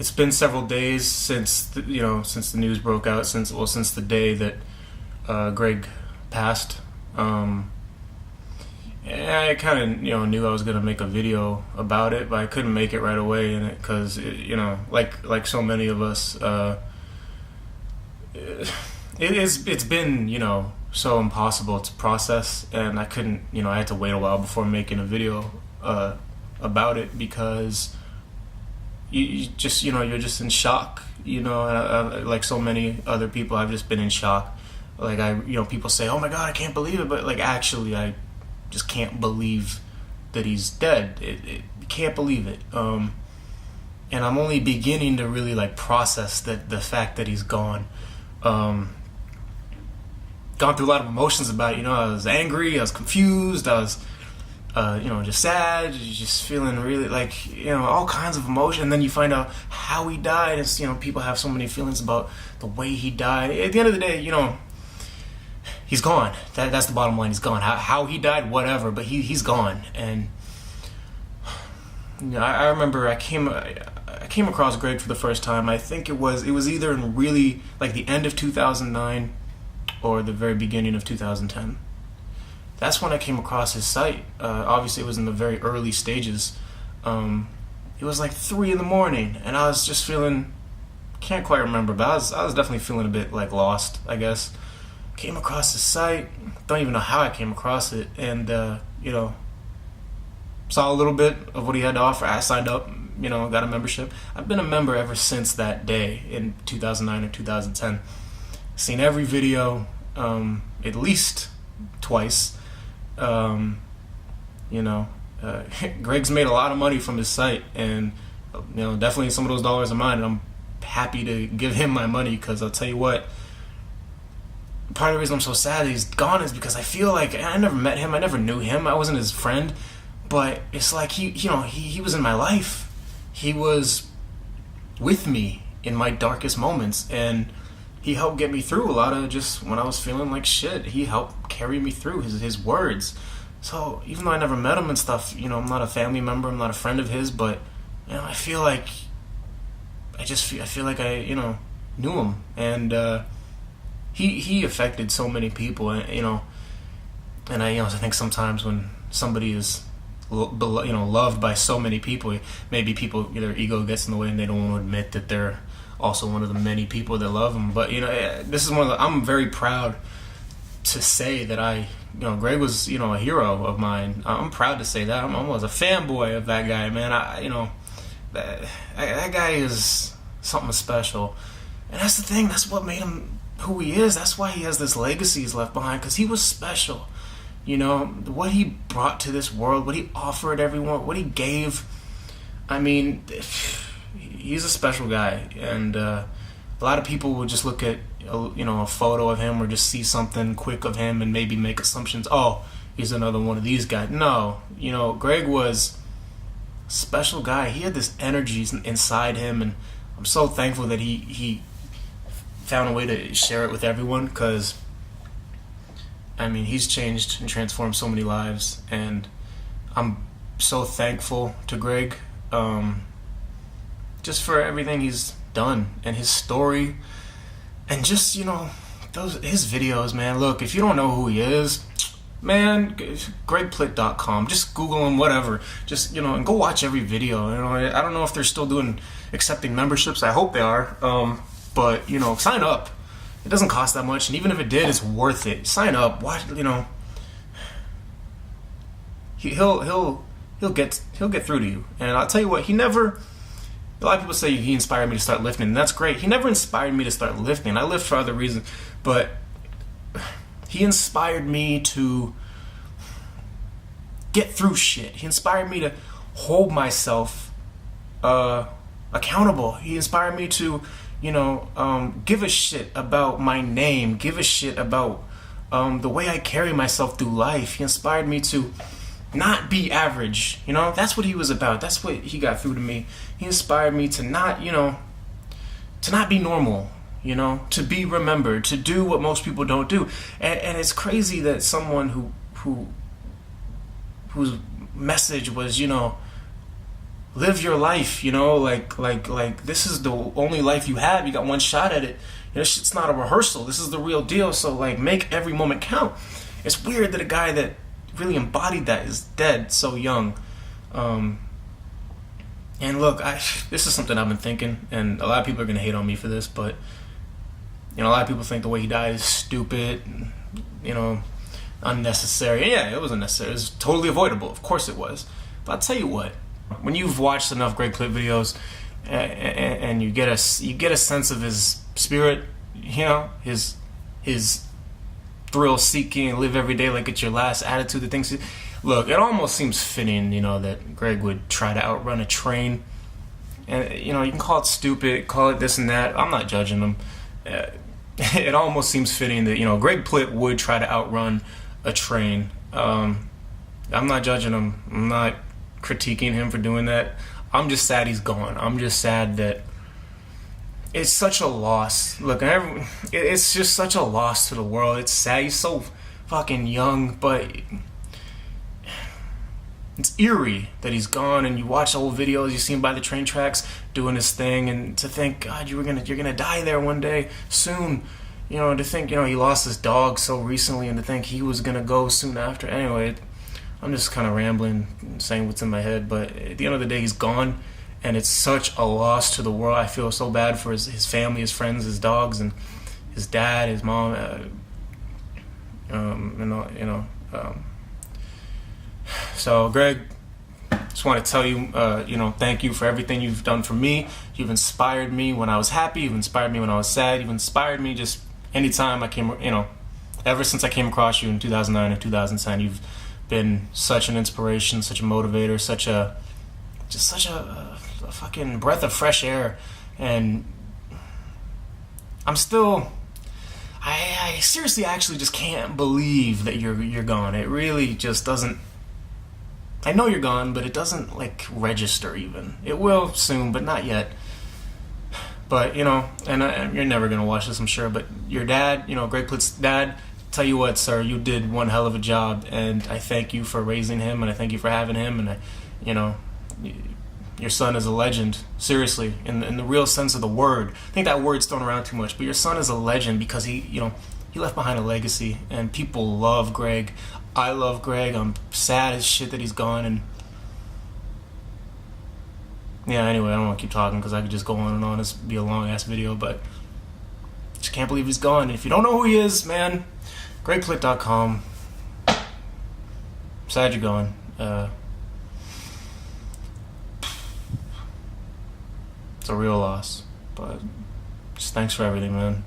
it's been several days since since the news broke out, since the day that Greg passed. And I kind of knew I was gonna make a video about it, but I couldn't make it right away in it because like so many of us, it's been so impossible to process, and I couldn't I had to wait a while before making a video about it because you just you're just in shock, like so many other people. I've just been in shock. Like people say, oh my god, I can't believe it, but like actually I just can't believe that he's dead. Can't believe it. And I'm only beginning to really like process the fact that he's gone. Gone through a lot of emotions about it. I was angry, I was confused, I was just sad, just feeling really like all kinds of emotion. And then you find out how he died. It's people have so many feelings about the way he died. At the end of the day, he's gone. That's the bottom line. He's gone. How he died, whatever, but he's gone. And I remember I came across Greg for the first time. I think it was either in really like the end of 2009 or the very beginning of 2010. That's when I came across his site. Obviously, it was in the very early stages. It was like 3 a.m, and I was just feeling, can't quite remember, but I was definitely feeling a bit like lost, I guess. Came across his site, don't even know how I came across it, and saw a little bit of what he had to offer. I signed up, got a membership. I've been a member ever since that day in 2009 or 2010. Seen every video, at least twice. Greg's made a lot of money from his site, and definitely some of those dollars are mine, and I'm happy to give him my money, because I'll tell you what, part of the reason I'm so sad that he's gone is because I feel like I never met him, I never knew him, I wasn't his friend, but it's like he was in my life. He was with me in my darkest moments, and he helped get me through a lot of just when I was feeling like shit. He helped carry me through his words. So even though I never met him and stuff, I'm not a family member, I'm not a friend of his, but I feel like I feel like I knew him, and he affected so many people, and I think sometimes when somebody is loved by so many people, maybe their ego gets in the way and they don't want to admit that they're also one of the many people that love him. But this is I'm very proud to say that Greg was a hero of mine. I'm proud to say that. I'm almost a fanboy of that guy, man. That guy is something special, and that's the thing. That's what made him who he is. That's why he has this legacy he's left behind, because he was special. What he brought to this world, what he offered everyone, what he gave. I mean, he's a special guy, and a lot of people will just look at a photo of him or just see something quick of him and maybe make assumptions. Oh, he's another one of these guys. No, Greg was a special guy. He had this energy inside him, and I'm so thankful that he found a way to share it with everyone, because he's changed and transformed so many lives, and I'm so thankful to Greg just for everything he's done and his story, and just his videos, man. Look, if you don't know who he is, man, GregPlitt.com, just Google him, whatever, just and go watch every video. I don't know if they're still accepting memberships. I hope they are, but sign up. It doesn't cost that much, and even if it did, it's worth it. Sign up. Watch. He'll get through to you. And I'll tell you what, a lot of people say he inspired me to start lifting, and that's great. He never inspired me to start lifting. I lift for other reasons, but he inspired me to get through shit. He inspired me to hold myself accountable. He inspired me to give a shit about my name, give a shit about the way I carry myself through life. He inspired me to not be average. That's what he was about. That's what he got through to me. He inspired me to not be normal, to be remembered, to do what most people don't do. And it's crazy that someone whose message was, live your life, you know, like this is the only life you have. You got one shot at it. You know, shit's not a rehearsal. This is the real deal. So like, make every moment count. It's weird that a guy that really embodied that is dead so young. And look, this is something I've been thinking, and a lot of people are gonna hate on me for this, but you know, a lot of people think the way he died is stupid, you know, unnecessary. And yeah, it was unnecessary. It was totally avoidable. Of course it was. But I'll tell you what, when you've watched enough Greg Plitt videos, and you get a sense of his spirit, you know, his thrill seeking, live every day like it's your last attitude, the things. Look, it almost seems fitting, you know, that Greg would try to outrun a train. And, you know, you can call it stupid, call it this and that. I'm not judging him. It almost seems fitting that, you know, Greg Plitt would try to outrun a train. I'm not judging him. I'm not critiquing him for doing that. I'm just sad he's gone. I'm just sad that it's such a loss. Look, it's just such a loss to the world. It's sad. He's so fucking young, but it's eerie that he's gone. And you watch old videos, you see him by the train tracks doing his thing, and to think, God, you're gonna die there one day soon. You know, to think, you know, he lost his dog so recently, and to think he was gonna go soon after. Anyway, I'm just kind of rambling, saying what's in my head. But at the end of the day, he's gone, and it's such a loss to the world. I feel so bad for his family, his friends, his dogs, and his dad, his mom. So, Greg, just want to tell you, you know, thank you for everything you've done for me. You've inspired me when I was happy. You've inspired me when I was sad. You've inspired me just anytime I came, you know, ever since I came across you in 2009 and 2010. You've been such an inspiration, such a motivator, such a fucking breath of fresh air. And I'm still, I seriously actually just can't believe that you're gone. It really just doesn't. I know you're gone, but it doesn't like register even. It will soon, but not yet. But, you know, and you're never gonna watch this, I'm sure, but your dad, you know, Greg Plitt's dad, tell you what, sir, you did one hell of a job, and I thank you for raising him, and I thank you for having him, and you know, your son is a legend, seriously, in the real sense of the word. I think that word's thrown around too much, but your son is a legend because he, you know, he left behind a legacy, and people love Greg. I love Greg. I'm sad as shit that he's gone, and yeah, anyway, I don't want to keep talking because I could just go on and on. This would be a long-ass video, but just can't believe he's gone. And if you don't know who he is, man, GregPlitt.com. Sad you're gone. It's a real loss, but just thanks for everything, man.